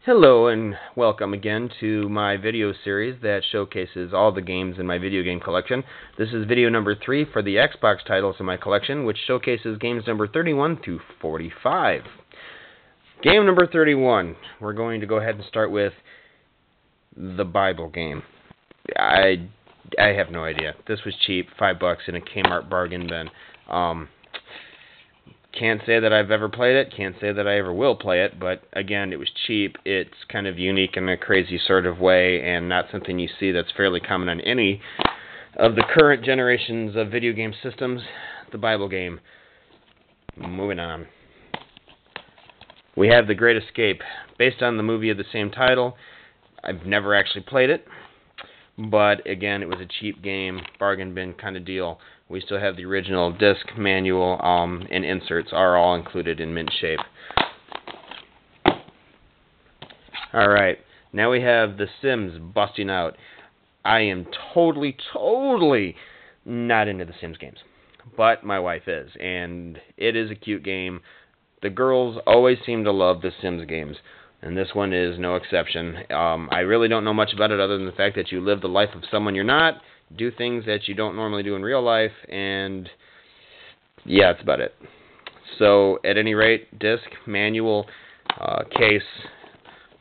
Hello and welcome again to my video series that showcases all the games in my video game collection. This is video number 3 for the Xbox titles in my collection, which showcases games number 31 through 45. Game number 31, we're going to go ahead and start with the Bible game. I have no idea. This was cheap, $5 in a Kmart bargain bin. Can't say that I've ever played it, can't say that I ever will play it, but again, it was cheap. It's kind of unique in a crazy sort of way, and not something you see that's fairly common on any of the current generations of video game systems. The Bible game. Moving on. We have The Great Escape, based on the movie of the same title. I've never actually played it, but again, it was a cheap game, bargain bin kind of deal. We still have the original disc, manual, and inserts are all included in mint shape. Alright, now we have The Sims busting out. I am totally not into The Sims games, but my wife is, and it is a cute game. The girls always seem to love The Sims games, and this one is no exception. I really don't know much about it other than the fact that you live the life of someone you're not, do things that you don't normally do in real life, and yeah, that's about it. So, at any rate, disc, manual, case,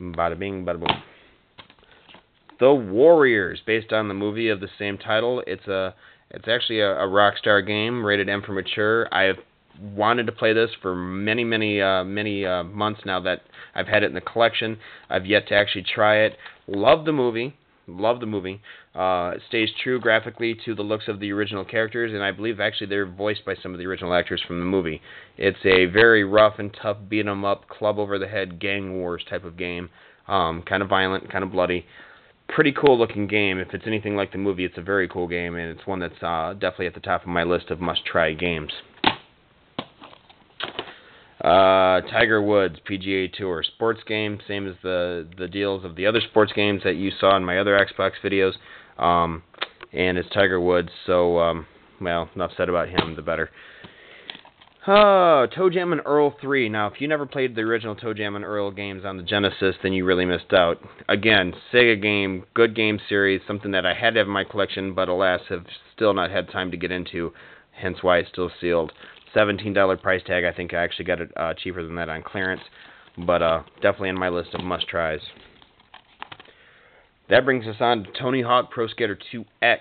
bada bing, bada boom. The Warriors, based on the movie of the same title. It's actually a Rockstar game, rated M for mature. I've wanted to play this for many months now that I've had it in the collection. I've yet to actually try it. Love the movie. It stays true graphically to the looks of the original characters, and I believe actually they're voiced by some of the original actors from the movie. It's a very rough and tough beat-em-up, club over the head gang wars type of game. Kind of violent, kind of bloody. Pretty cool looking game. If it's anything like the movie, it's a very cool game, and it's one that's definitely at the top of my list of must-try games. Tiger Woods PGA Tour sports game, same as the deals of the other sports games that you saw in my other Xbox videos, and it's Tiger Woods, so well, enough said about him, the better. Toe Jam and Earl 3. Now, if you never played the original Toe Jam and Earl games on the Genesis, then you really missed out. Again, Sega game, good game series, something that I had to have in my collection, but alas, have still not had time to get into, hence why it's still sealed. $17 price tag. I think I actually got it cheaper than that on clearance, but definitely in my list of must-tries. That brings us on to Tony Hawk Pro Skater 2X.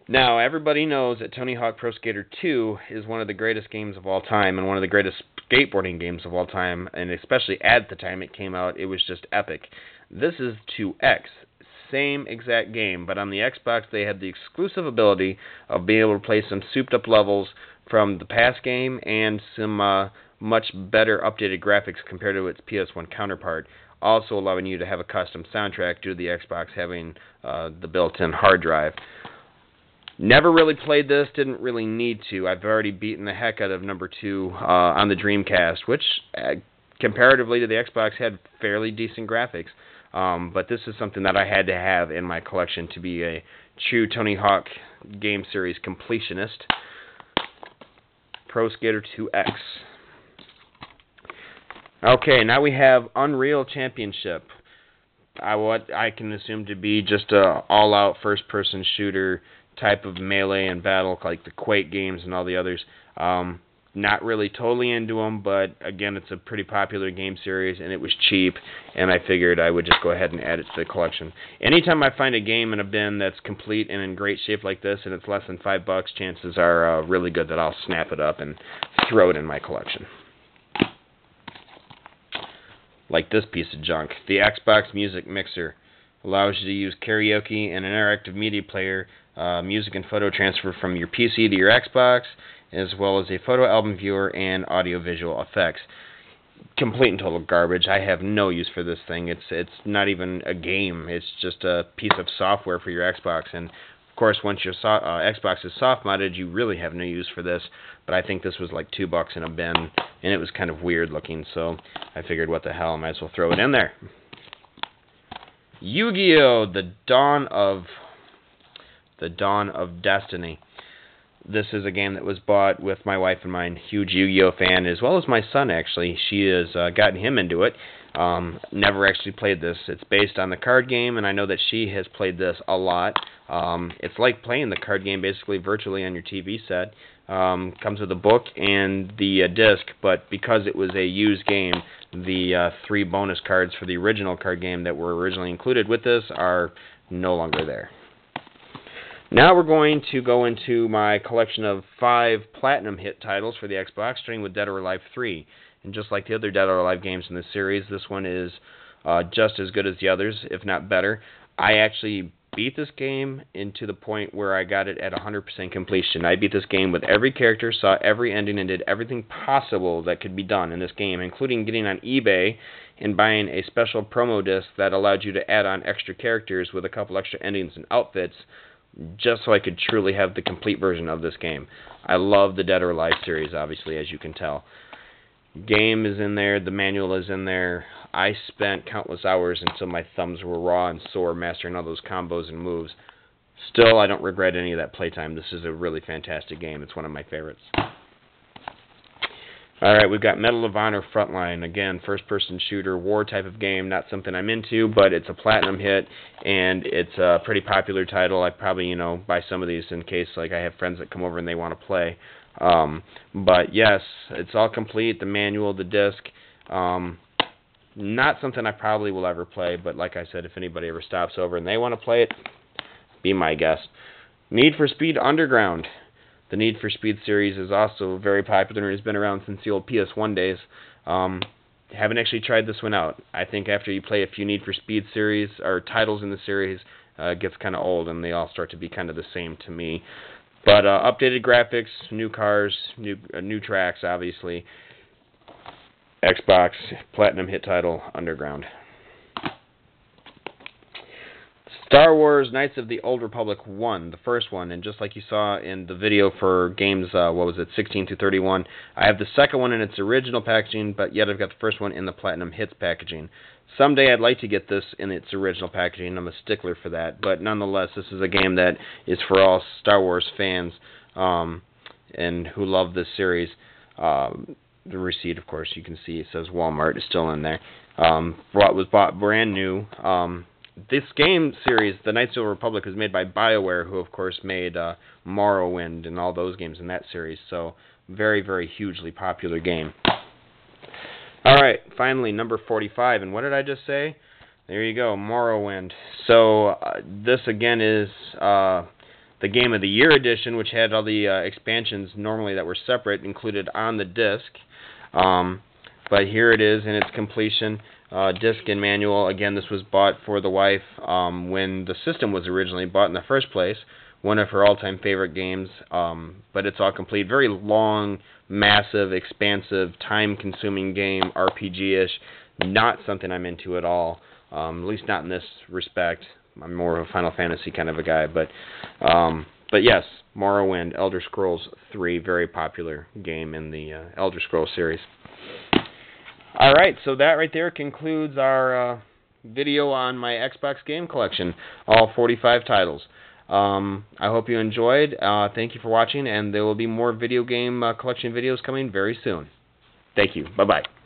Now, everybody knows that Tony Hawk Pro Skater 2 is one of the greatest games of all time and one of the greatest skateboarding games of all time, and especially at the time it came out, it was just epic. This is 2X. Same exact game, but on the Xbox they had the exclusive ability of being able to play some souped-up levels from the past game and some much better updated graphics compared to its PS1 counterpart, also allowing you to have a custom soundtrack due to the Xbox having the built-in hard drive. Never really played this, didn't really need to. I've already beaten the heck out of number 2 on the Dreamcast, which comparatively to the Xbox had fairly decent graphics. But this is something that I had to have in my collection to be a true Tony Hawk game series completionist. Pro Skater 2X. Okay, now we have Unreal Championship. What I can assume to be just a all-out first-person shooter type of melee and battle like the Quake games and all the others. Not really totally into them, but again, it's a pretty popular game series, and it was cheap, and I figured I would just go ahead and add it to the collection. Anytime I find a game in a bin that's complete and in great shape like this, and it's less than $5, chances are really good that I'll snap it up and throw it in my collection. Like this piece of junk. The Xbox Music Mixer allows you to use karaoke and an interactive media player, music and photo transfer from your PC to your Xbox, as well as a photo album viewer and audio-visual effects. Complete and total garbage. I have no use for this thing. It's not even a game. It's just a piece of software for your Xbox. And, of course, once your Xbox is soft-modded, you really have no use for this. But I think this was like $2 in a bin, and it was kind of weird looking, so I figured, what the hell, I might as well throw it in there. Yu-Gi-Oh! The Dawn of Destiny. This is a game that was bought with my wife and mine, huge Yu-Gi-Oh fan, as well as my son, actually. She has gotten him into it. Never actually played this. It's based on the card game, and I know that she has played this a lot. It's like playing the card game basically virtually on your TV set. Comes with a book and the disc, but because it was a used game, the 3 bonus cards for the original card game that were originally included with this are no longer there. Now we're going to go into my collection of 5 platinum hit titles for the Xbox, starting with Dead or Alive 3. And just like the other Dead or Alive games in this series, this one is just as good as the others, if not better. I actually beat this game into the point where I got it at 100% completion. I beat this game with every character, saw every ending, and did everything possible that could be done in this game, including getting on eBay and buying a special promo disc that allowed you to add on extra characters with a couple extra endings and outfits, just so I could truly have the complete version of this game. I love the Dead or Alive series, obviously, as you can tell. Game is in there, the manual is in there. I spent countless hours until my thumbs were raw and sore mastering all those combos and moves. Still, I don't regret any of that playtime. This is a really fantastic game. It's one of my favorites. Alright, we've got Medal of Honor Frontline. Again, first-person shooter, war type of game. Not something I'm into, but it's a platinum hit, and it's a pretty popular title. I probably, buy some of these in case I have friends that come over and they want to play. But yes, it's all complete, the manual, the disc. Not something I probably will ever play, but like I said, if anybody ever stops over and they want to play it, be my guest. Need for Speed Underground. The Need for Speed series is also very popular and has been around since the old PS1 days. Haven't actually tried this one out. I think after you play a few Need for Speed series or titles in the series, it gets kind of old and they all start to be kind of the same to me. But updated graphics, new cars, new tracks, obviously. Xbox Platinum hit title, Underground. Star Wars Knights of the Old Republic 1, the first one, and just like you saw in the video for games, 16 through 31, I have the second one in its original packaging, but yet I've got the first one in the Platinum Hits packaging. Someday I'd like to get this in its original packaging. I'm a stickler for that, but nonetheless, this is a game that is for all Star Wars fans and who love this series. The receipt, of course, you can see it says Walmart is still in there. Was bought brand new. This game series, the Knights of the Old Republic, was made by BioWare, who of course made Morrowind and all those games in that series. So very, very hugely popular game. Alright, finally, number 45. And what did I just say? There you go, Morrowind. So this again is the Game of the Year edition, which had all the expansions normally that were separate included on the disc. But here it is in its completion. Disc and manual. Again, this was bought for the wife when the system was originally bought in the first place. One of her all-time favorite games, but it's all complete. Very long, massive, expansive, time-consuming game, RPG-ish. Not something I'm into at all, at least not in this respect. I'm more of a Final Fantasy kind of a guy, but yes, Morrowind, Elder Scrolls 3, very popular game in the Elder Scrolls series. Alright, so that right there concludes our video on my Xbox game collection, all 45 titles. I hope you enjoyed. Thank you for watching, and there will be more video game collection videos coming very soon. Thank you. Bye-bye.